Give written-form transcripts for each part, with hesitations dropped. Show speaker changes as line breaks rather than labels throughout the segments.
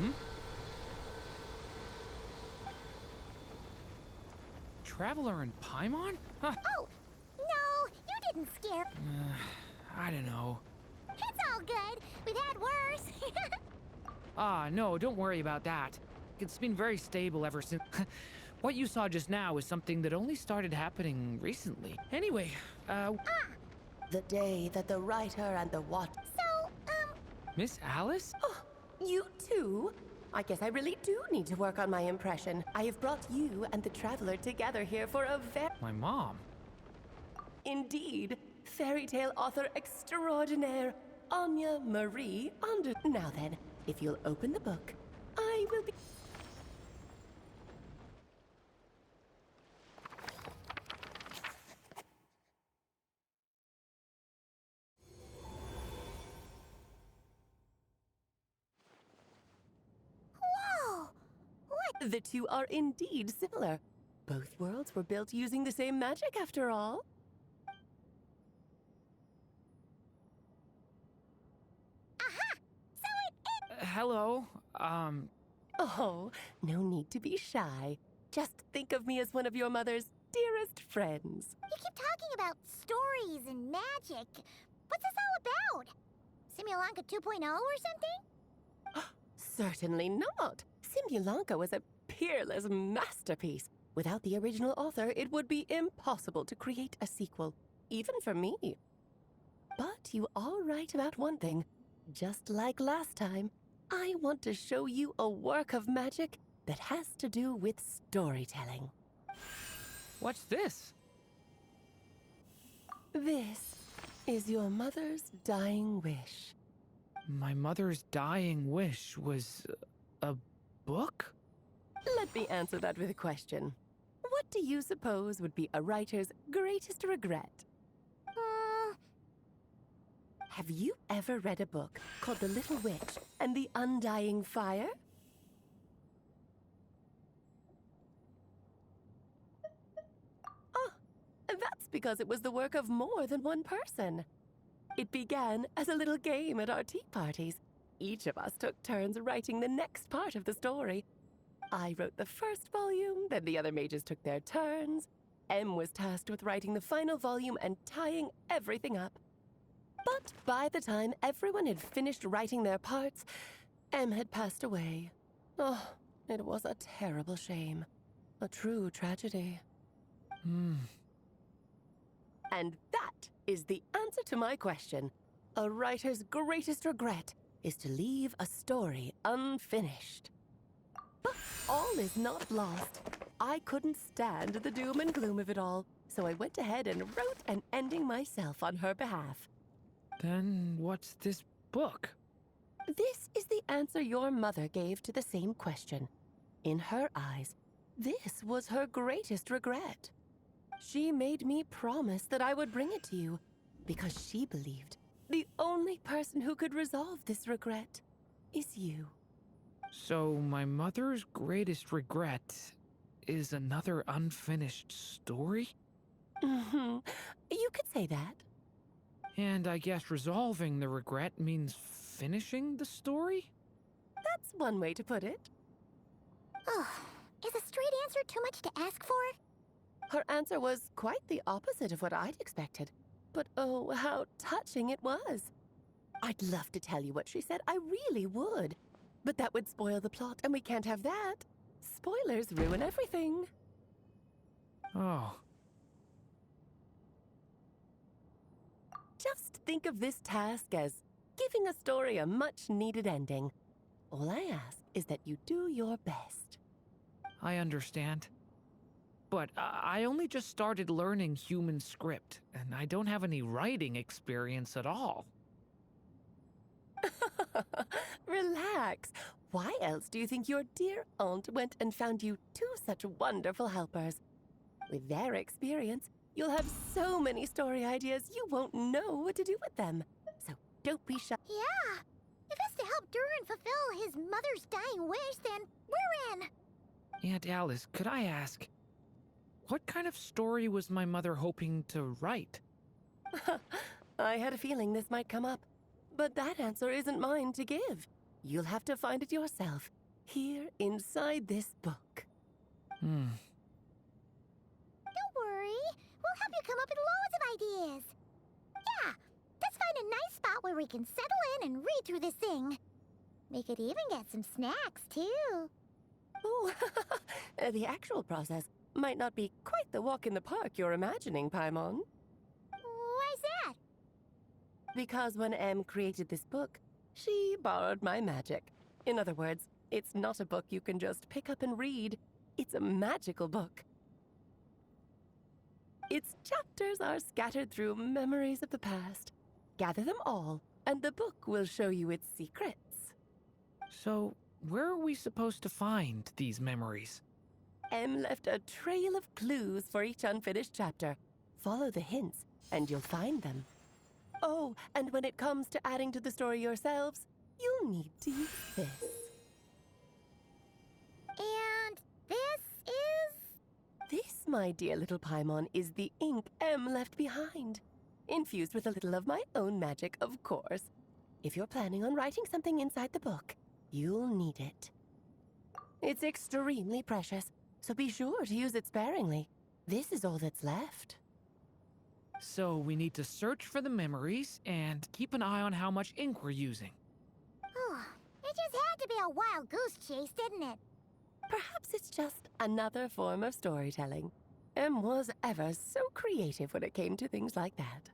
Hmm? Traveler in Paimon? Huh.
Oh, no, you didn't scare.
I don't know.
It's all good. We've had worse.
Ah, no, don't worry about that. It's been very stable ever since. What you saw just now is something that only started happening recently. Anyway,
The day that the writer and the watch.
Miss Alice?
Oh, you too? I guess I really do need to work on my impression. I have brought you and the traveler together here for a
My mom.
Indeed, fairy tale author extraordinaire, Anya Marie Under. Now then, if you'll open the book, I will be.
Whoa! What?
The two are indeed similar. Both worlds were built using the same magic, after all.
Aha! So
Hello.
Oh, no need to be shy. Just think of me as one of your mother's dearest friends.
you keep talking about stories and magic. What's this all about? Simulanka 2.0 or something?
Certainly not. Simulanka was a peerless masterpiece. Without the original author, it would be impossible to create a sequel, even for me. But you are right about one thing. Just like last time, I want to show you a work of magic that has to do with storytelling.
What's this?
This is your mother's dying wish.
My mother's dying wish was a book?
Let me answer that with a question. What do you suppose would be a writer's greatest regret? Have you ever read a book called The Little Witch and the Undying Fire? Oh, that's because it was the work of more than one person. It began as a little game at our tea parties. Each of us took turns writing the next part of the story. I wrote the first volume, then the other mages took their turns. Em was tasked with writing the final volume and tying everything up. But by the time everyone had finished writing their parts, Em had passed away. Oh, it was a terrible shame. A true tragedy. And that is the answer to my question. A writer's greatest regret is to leave a story unfinished. But all is not lost. I couldn't stand the doom and gloom of it all, so I went ahead and wrote an ending myself on her behalf.
Then what's this book?
This is the answer your mother gave to the same question. In her eyes, this was her greatest regret. She made me promise that I would bring it to you, because she believed the only person who could resolve this regret is you.
So my mother's greatest regret is another unfinished story?
You could say that.
And I guess resolving the regret means finishing the story?
That's one way to put it.
Oh, is a straight answer too much to ask for?
Her answer was quite the opposite of what I'd expected. But oh, how touching it was. I'd love to tell you what she said, I really would. But that would spoil the plot, and we can't have that. Spoilers ruin everything.
Oh.
Just think of this task as giving a story a much-needed ending. All I ask is that you do your best.
I understand. But I only just started learning human script, and I don't have any writing experience at all.
Relax. Why else do you think your dear aunt went and found you two such wonderful helpers? With their experience, you'll have so many story ideas you won't know what to do with them. So don't be shy.
Yeah. If it's to help Durin fulfill his mother's dying wish, then we're in.
Aunt Alice, could I ask, what kind of story was my mother hoping to write?
I had a feeling this might come up, but that answer isn't mine to give. You'll have to find it yourself, here inside this book.
Hmm.
Don't worry. We'll help you come up with loads of ideas. Yeah, let's find a nice spot where we can settle in and read through this thing. We could even get some snacks, too.
Oh, the actual process might not be quite the walk in the park you're imagining, Paimon.
Why's that?
Because when Em created this book, she borrowed my magic. In other words, it's not a book you can just pick up and read. It's a magical book. Its chapters are scattered through memories of the past. Gather them all, and the book will show you its secrets.
So, where are we supposed to find these memories?
Em left a trail of clues for each unfinished chapter. Follow the hints, and you'll find them. Oh, and when it comes to adding to the story yourselves, you'll need to use this.
And this is...
This, my dear little Paimon, is the ink Em left behind. Infused with a little of my own magic, of course. If you're planning on writing something inside the book, you'll need it. It's extremely precious, so be sure to use it sparingly. This is all that's left.
So, we need to search for the memories and keep an eye on how much ink we're using.
Oh, it just had to be a wild goose chase, didn't it?
Perhaps it's just another form of storytelling. Em was ever so creative when it came to things like that.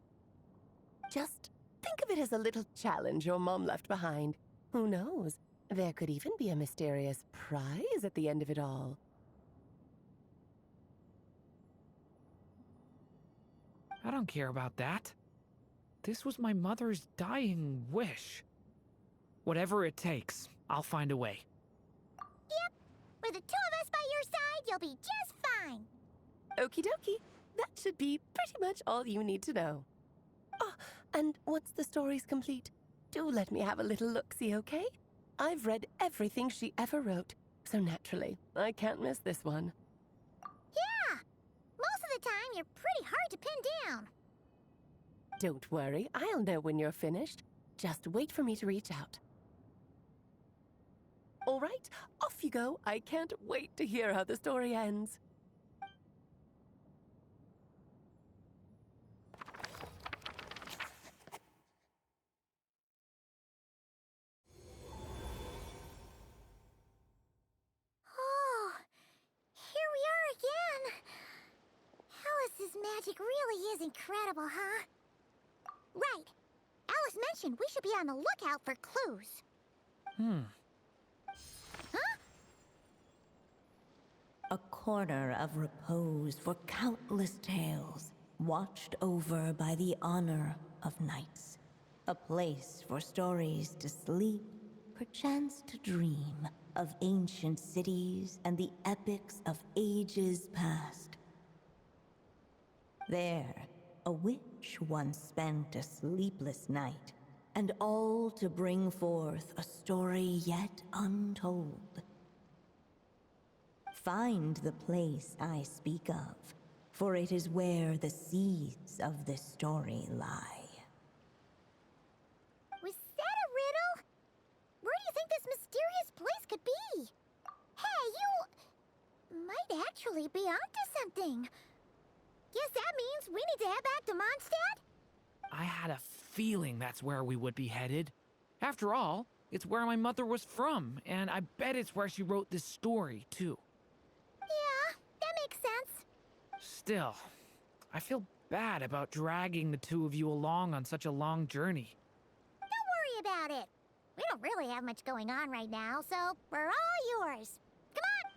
Just think of it as a little challenge your mom left behind. Who knows? There could even be a mysterious prize at the end of it all.
I don't care about that. This was my mother's dying wish. Whatever it takes, I'll find a way.
Yep. With the two of us by your side, you'll be just fine.
Okie dokie. That should be pretty much all you need to know. Oh, and once the story's complete, do let me have a little look-see, okay? I've read everything she ever wrote, so naturally, I can't miss this one.
Yeah. Most of the time, you're pretty hard to pin down.
Don't worry, I'll know when you're finished. Just wait for me to reach out. All right, off you go. I can't wait to hear how the story ends.
Oh, here we are again. Alice's magic really is incredible, huh? Right. Alice mentioned we should be on the lookout for clues. Huh?
A corner of repose for countless tales, watched over by the honor of knights. A place for stories to sleep, perchance to dream of ancient cities and the epics of ages past. There, a witch once spent a sleepless night, and all to bring forth a story yet untold. Find the place I speak of, for it is where the seeds of this story lie.
Was that a riddle? Where do you think this mysterious place could be? Hey, you might actually be onto something. Guess that means we need to head back to Mondstadt?
I had a feeling that's where we would be headed. After all, it's where my mother was from, and I bet it's where she wrote this story, too.
Yeah, that makes sense.
Still, I feel bad about dragging the two of you along on such a long journey.
Don't worry about it. We don't really have much going on right now, so we're all yours. Come on!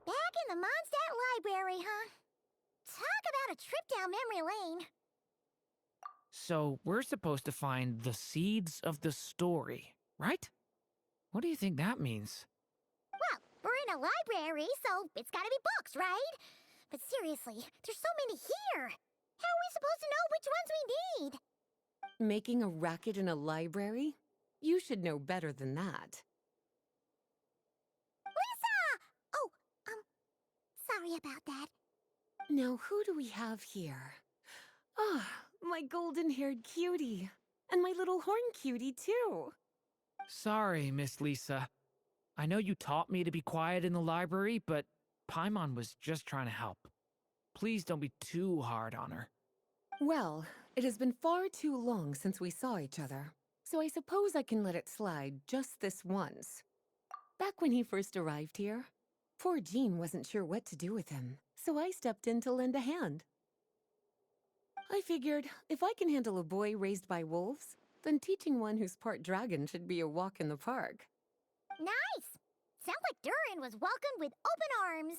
Back in the Mondstadt Library, huh? Talk about a trip down memory lane.
So we're supposed to find the seeds of the story, right? What do you think that means?
Well, we're in a library, so it's gotta be books, right? But seriously, there's so many here. How are we supposed to know which ones we need?
Making a racket in a library? You should know better than that.
Lisa! Oh, sorry about that.
Now, who do we have here? Ah, my golden-haired cutie. And my little horn cutie, too.
Sorry, Miss Lisa. I know you taught me to be quiet in the library, but Paimon was just trying to help. Please don't be too hard on her.
Well, it has been far too long since we saw each other, so I suppose I can let it slide just this once. Back when he first arrived here, poor Jean wasn't sure what to do with him, so I stepped in to lend a hand. I figured, if I can handle a boy raised by wolves, then teaching one who's part dragon should be a walk in the park.
Nice! Sounds like Durin was welcomed with open arms.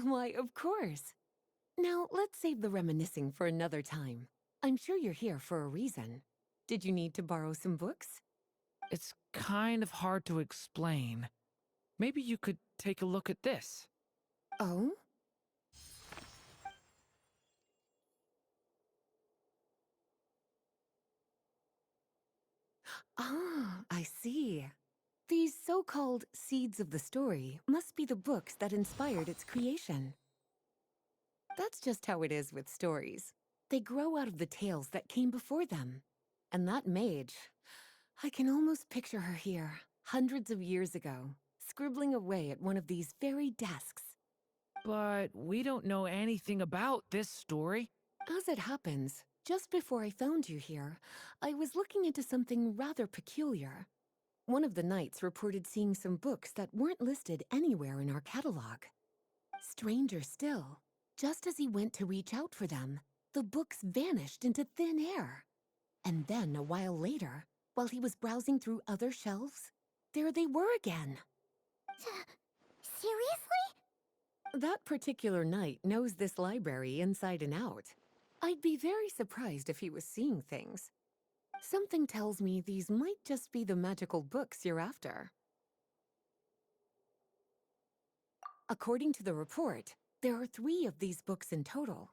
Why, of course. Now, let's save the reminiscing for another time. I'm sure you're here for a reason. Did you need to borrow some books?
It's kind of hard to explain. Maybe you could take a look at this.
Oh? Ah, I see. These so-called seeds of the story must be the books that inspired its creation. That's just how it is with stories. They grow out of the tales that came before them. And that mage, I can almost picture her here, hundreds of years ago, scribbling away at one of these very desks.
But we don't know anything about this story.
As it happens, just before I found you here, I was looking into something rather peculiar. One of the knights reported seeing some books that weren't listed anywhere in our catalog. Stranger still, just as he went to reach out for them, the books vanished into thin air. And then, a while later, while he was browsing through other shelves, there they were again.
Seriously?
That particular knight knows this library inside and out. I'd be very surprised if he was seeing things. Something tells me these might just be the magical books you're after. According to the report, there are 3 of these books in total.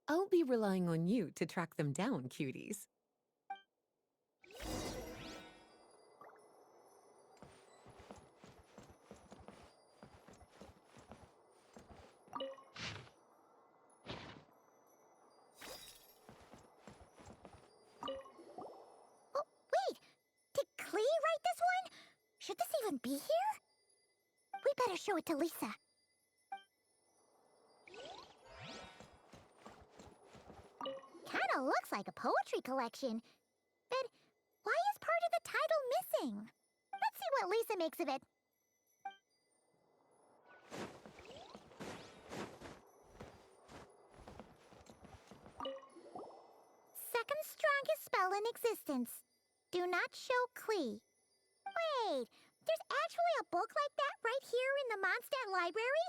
I'll be relying on you to track them down, cuties.
Oh, wait! Did Klee write this one? Should this even be here? We better show it to Lisa. Kinda looks like a poetry collection. But why is part of the title missing? Let's see what Lisa makes of it. Second strongest spell in existence. Do not show Klee. Wait, there's actually a book like that right here in the Mondstadt library?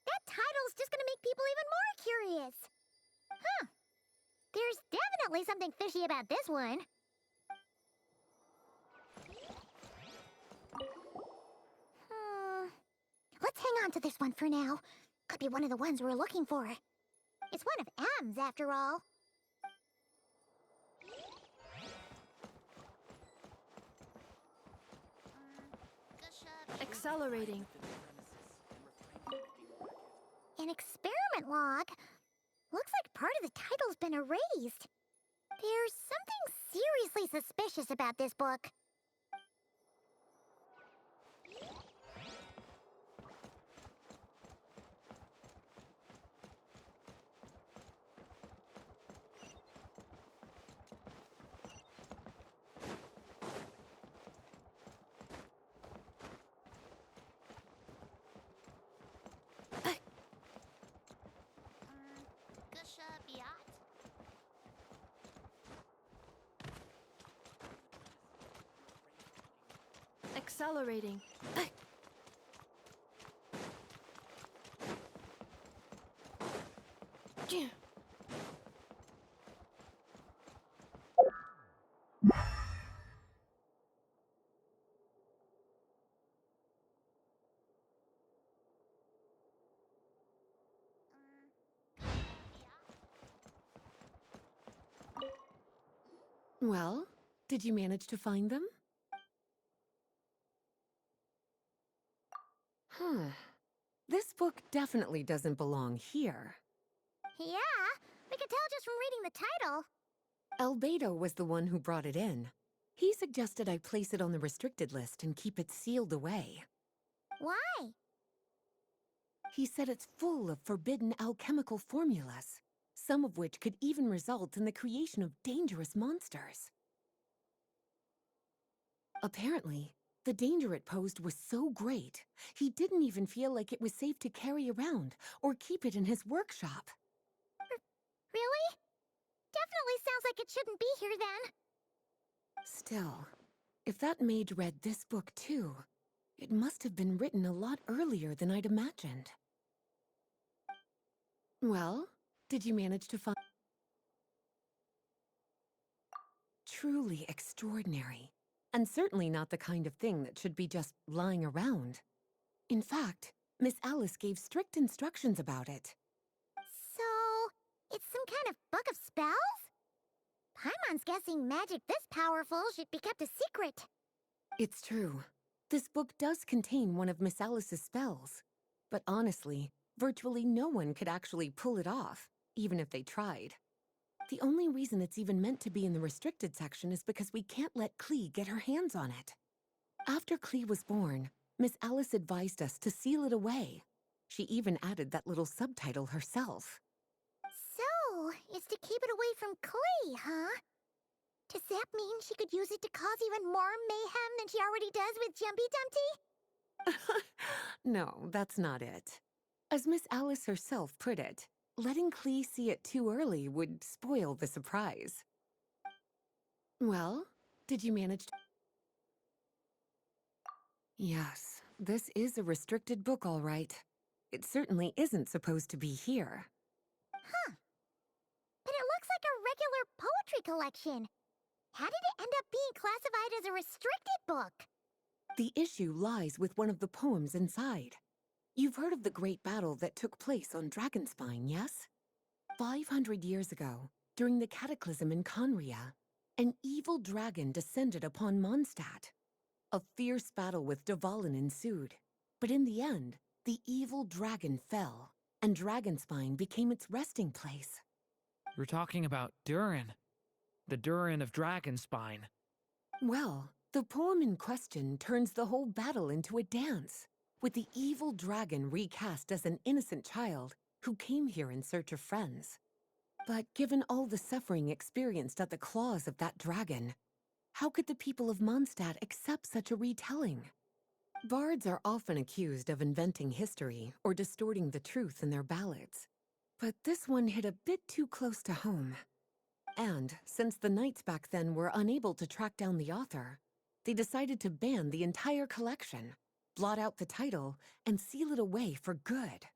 That title's just gonna make people even more curious. Huh. There's definitely something fishy about this one. Let's hang on to this one for now. Could be one of the ones we're looking for. It's one of M's, after all.
Accelerating.
An experiment log. Looks like part of the title's been erased. There's something seriously suspicious about this book.
Accelerating.
Well, did you manage to find them? Huh. This book definitely doesn't belong here.
Yeah, we could tell just from reading the title.
Albedo was the one who brought it in. He suggested I place it on the restricted list and keep it sealed away.
Why?
He said it's full of forbidden alchemical formulas, some of which could even result in the creation of dangerous monsters. Apparently, the danger it posed was so great, he didn't even feel like it was safe to carry around or keep it in his workshop.
Really? Definitely sounds like it shouldn't be here then.
Still, if that mage read this book too, it must have been written a lot earlier than I'd imagined. Well, did you manage to find... Truly extraordinary, and certainly not the kind of thing that should be just lying around. In fact, Miss Alice gave strict instructions about it.
So, it's some kind of book of spells? Paimon's guessing magic this powerful should be kept a secret.
It's true. This book does contain one of Miss Alice's spells. But honestly, virtually no one could actually pull it off, even if they tried. The only reason it's even meant to be in the restricted section is because we can't let Klee get her hands on it. After Klee was born, Miss Alice advised us to seal it away. She even added that little subtitle herself.
So, it's to keep it away from Klee, huh? Does that mean she could use it to cause even more mayhem than she already does with Jumpy Dumpty?
No, that's not it. As Miss Alice herself put it, letting Klee see it too early would spoil the surprise. Well, did you manage to... Yes, this is a restricted book, all right. It certainly isn't supposed to be here.
Huh. But it looks like a regular poetry collection. How did it end up being classified as a restricted book?
The issue lies with one of the poems inside. You've heard of the great battle that took place on Dragonspine, yes? 500 years ago, during the cataclysm in Conria, an evil dragon descended upon Mondstadt. A fierce battle with Dvalin ensued, but in the end, the evil dragon fell, and Dragonspine became its resting place.
You're talking about Durin. The Durin of Dragonspine.
Well, the poem in question turns the whole battle into a dance, with the evil dragon recast as an innocent child who came here in search of friends. But given all the suffering experienced at the claws of that dragon, how could the people of Mondstadt accept such a retelling? Bards are often accused of inventing history or distorting the truth in their ballads, but this one hit a bit too close to home. And since the knights back then were unable to track down the author, they decided to ban the entire collection, blot out the title, and seal it away for good.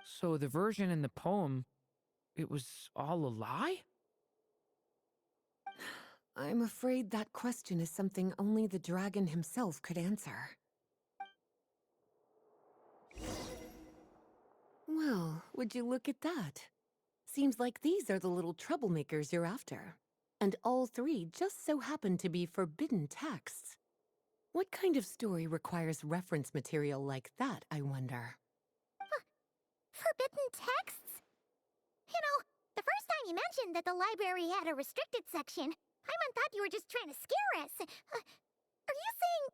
So the version in the poem, it was all a lie?
I'm afraid that question is something only the dragon himself could answer. Well, would you look at that? Seems like these are the little troublemakers you're after. And all three just so happen to be forbidden texts. What kind of story requires reference material like that, I wonder?
Forbidden texts? You know, the first time you mentioned that the library had a restricted section, Paimon thought you were just trying to scare us. Are you saying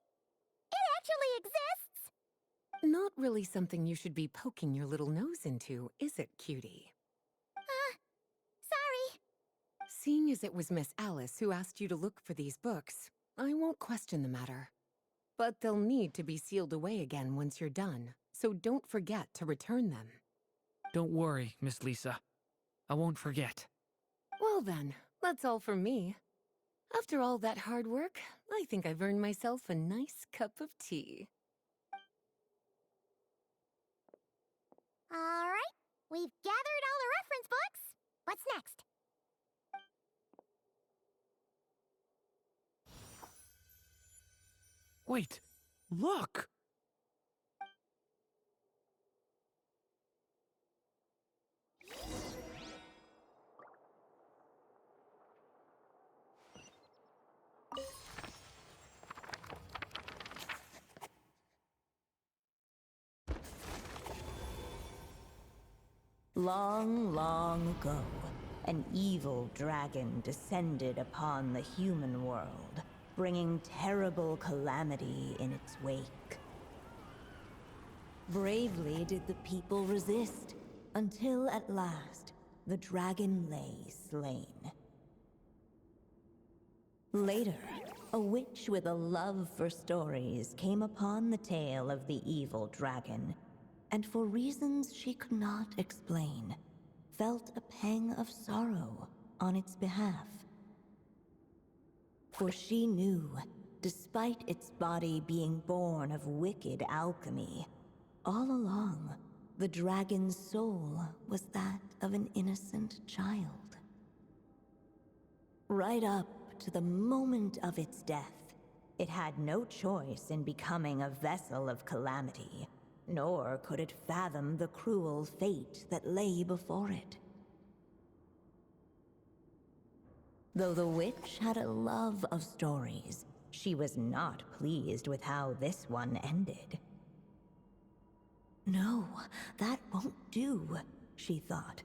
it actually exists?
Not really something you should be poking your little nose into, is it, cutie?
Sorry.
Seeing as it was Miss Alice who asked you to look for these books, I won't question the matter. But they'll need to be sealed away again once you're done, so don't forget to return them.
Don't worry, Miss Lisa. I won't forget.
Well then, that's all from me. After all that hard work, I think I've earned myself a nice cup of tea.
All right, we've gathered all the reference books. What's next?
Wait, look!
Long, long ago, an evil dragon descended upon the human world, bringing terrible calamity in its wake. Bravely did the people resist, until at last, the dragon lay slain. Later, a witch with a love for stories came upon the tale of the evil dragon, and for reasons she could not explain, felt a pang of sorrow on its behalf. For she knew, despite its body being born of wicked alchemy, all along, the dragon's soul was that of an innocent child. Right up to the moment of its death, it had no choice in becoming a vessel of calamity, nor could it fathom the cruel fate that lay before it. Though the witch had a love of stories, she was not pleased with how this one ended. No, that won't do, she thought.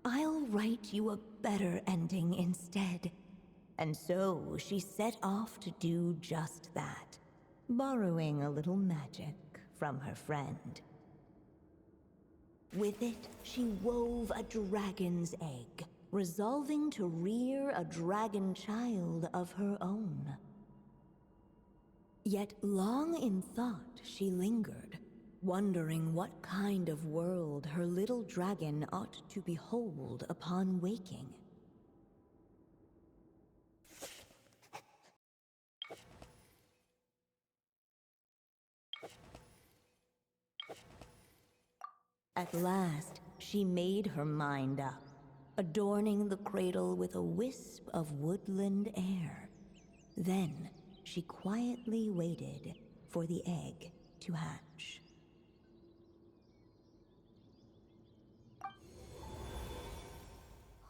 I'll write you a better ending instead. And so she set off to do just that, borrowing a little magic from her friend. With it, she wove a dragon's egg, resolving to rear a dragon child of her own. Yet long in thought she lingered, wondering what kind of world her little dragon ought to behold upon waking. At last, she made her mind up, adorning the cradle with a wisp of woodland air. Then, she quietly waited for the egg to hatch.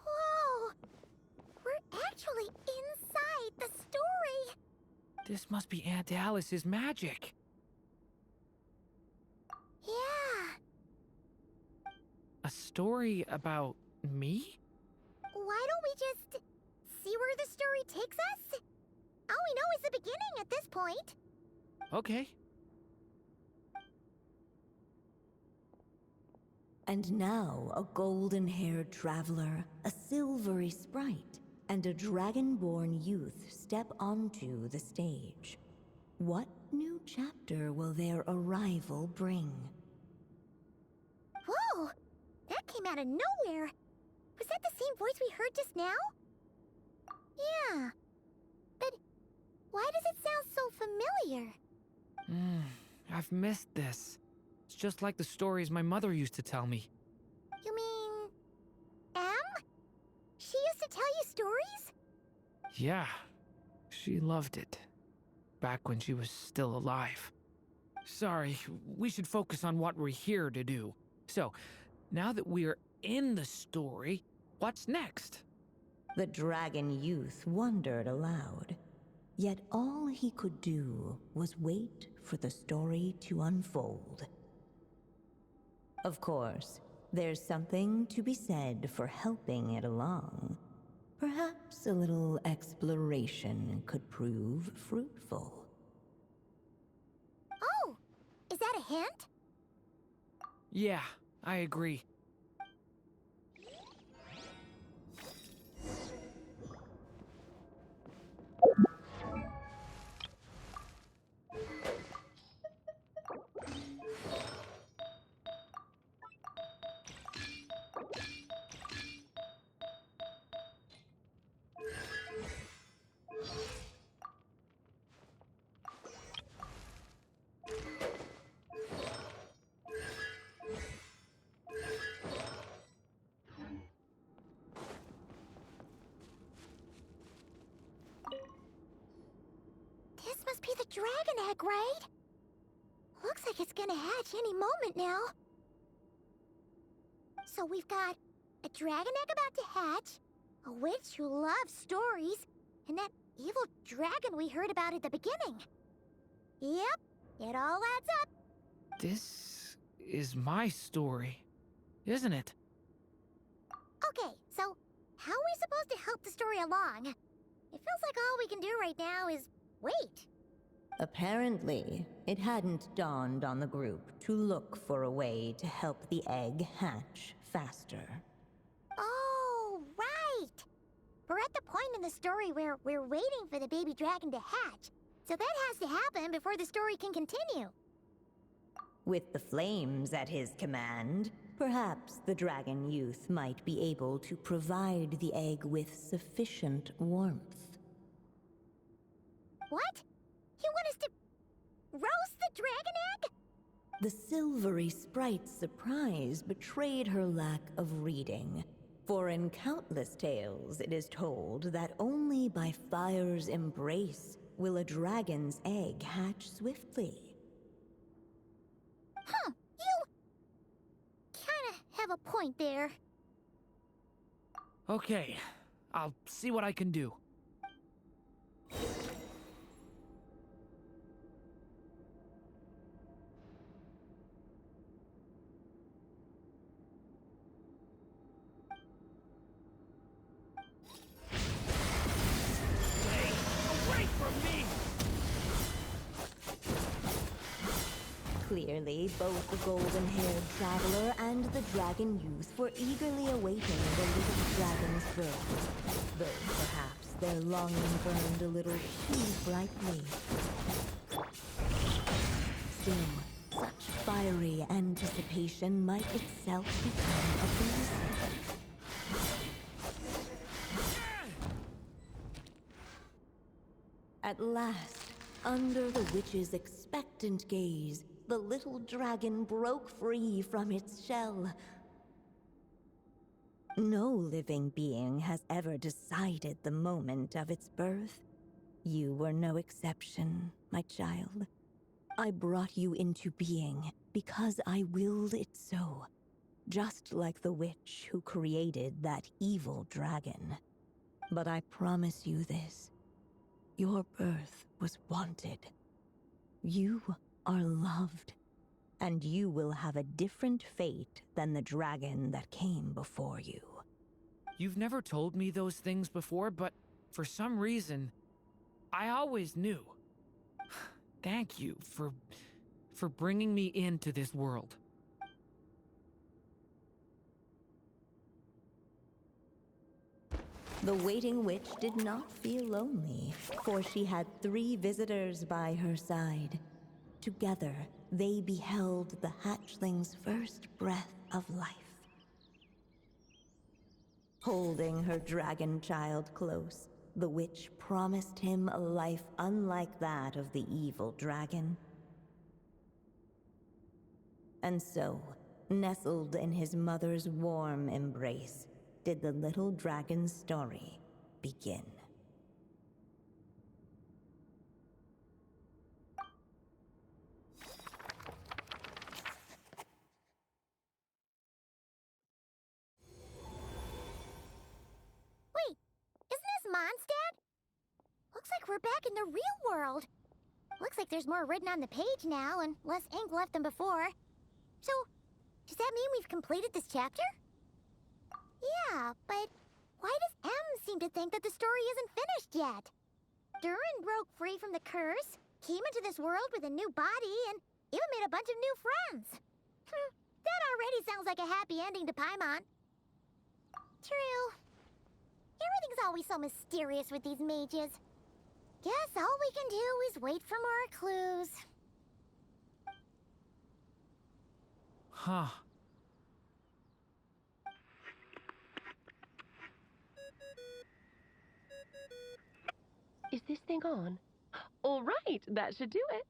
Whoa! We're actually inside the story!
This must be Aunt Alice's magic.
Yeah.
A story about me?
Why don't we just see where the story takes us? All we know is the beginning at this point.
Okay.
And now a golden-haired traveler, a silvery sprite, and a dragon-born youth step onto the stage. What new chapter will their arrival bring?
Whoa! That came out of nowhere! Was that the same voice we heard just now? Yeah. But why does it sound so familiar?
I've missed this. It's just like the stories my mother used to tell me.
You mean... Em? She used to tell you stories?
Yeah, she loved it. Back when she was still alive. Sorry, we should focus on what we're here to do. So, now that we're in the story, what's next?
The dragon youth wondered aloud. Yet all he could do was wait for the story to unfold. Of course, there's something to be said for helping it along. Perhaps a little exploration could prove fruitful.
Oh! Is that a hint?
Yeah, I agree.
This must be the dragon egg, right? Looks like it's gonna hatch any moment now. So we've got a dragon egg about to hatch, a witch who loves stories, and that evil dragon we heard about at the beginning. Yep, it all adds up.
This is my story, isn't it?
Okay, so how are we supposed to help the story along? It feels like all we can do right now is wait.
Apparently, it hadn't dawned on the group to look for a way to help the egg hatch faster.
Oh, right! We're at the point in the story where we're waiting for the baby dragon to hatch. So that has to happen before the story can continue.
With the flames at his command, perhaps the dragon youth might be able to provide the egg with sufficient warmth.
What? You want us to roast the dragon egg?
The silvery sprite's surprise betrayed her lack of reading. For in countless tales, it is told that only by fire's embrace will a dragon's egg hatch swiftly.
Huh, you kinda have a point there.
Okay, I'll see what I can do. Away from me!
Clearly, both the golden-haired traveler and the dragon youth were eagerly awaiting the little dragon's birth, though perhaps their longing burned a little too brightly. Still, such fiery anticipation might itself become a blizzard. At last, under the witch's expectant gaze, the little dragon broke free from its shell. No living being has ever decided the moment of its birth. You were no exception, my child. I brought you into being because I willed it so, just like the witch who created that evil dragon. But I promise you this. Your birth was wanted. You are loved, and you will have a different fate than the dragon that came before you.
You've never told me those things before, but for some reason, I always knew. Thank you for bringing me into this world.
The waiting witch did not feel lonely, for she had 3 visitors by her side. Together, they beheld the hatchling's first breath of life. Holding her dragon child close, the witch promised him a life unlike that of the evil dragon. And so, nestled in his mother's warm embrace, did the little dragon's story begin.
Wait, isn't this Mondstadt? Looks like we're back in the real world. Looks like there's more written on the page now and less ink left than before. So, does that mean we've completed this chapter? Yeah, but why does M seem to think that the story isn't finished yet? Durin broke free from the curse, came into this world with a new body, and even made a bunch of new friends. That already sounds like a happy ending to Paimon. True. Everything's always so mysterious with these mages. Guess all we can do is wait for more clues.
Huh.
Is this thing on? All right, that should do it.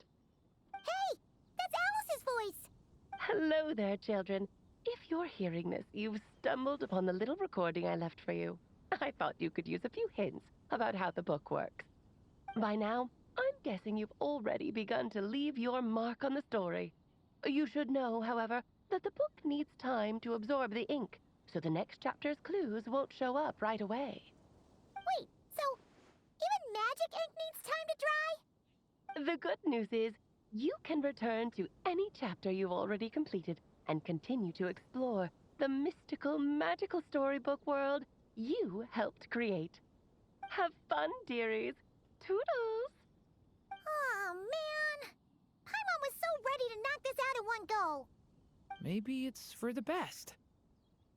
Hey! That's Alice's voice!
Hello there, children. If you're hearing this, you've stumbled upon the little recording I left for you. I thought you could use a few hints about how the book works. By now, I'm guessing you've already begun to leave your mark on the story. You should know, however, that the book needs time to absorb the ink, so the next chapter's clues won't show up right away.
Wait, so even magic ink needs time to dry?
The good news is, you can return to any chapter you've already completed and continue to explore, the mystical, magical storybook world you helped create. Have fun, dearies. Toodles!
Oh, man! Paimon was so ready to knock this out in one go!
Maybe it's for the best.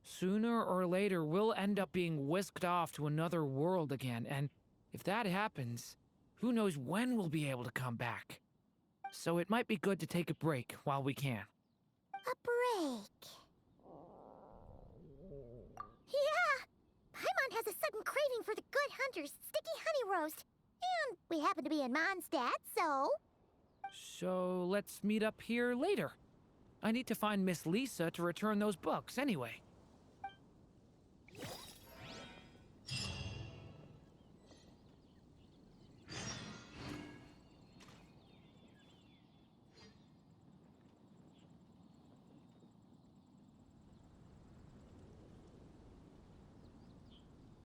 Sooner or later, we'll end up being whisked off to another world again, and if that happens, who knows when we'll be able to come back. So it might be good to take a break while we can.
A break. Yeah! Paimon has a sudden craving for the Good Hunter's sticky honey roast. And we happen to be in Mondstadt, so...
So let's meet up here later. I need to find Miss Lisa to return those books anyway.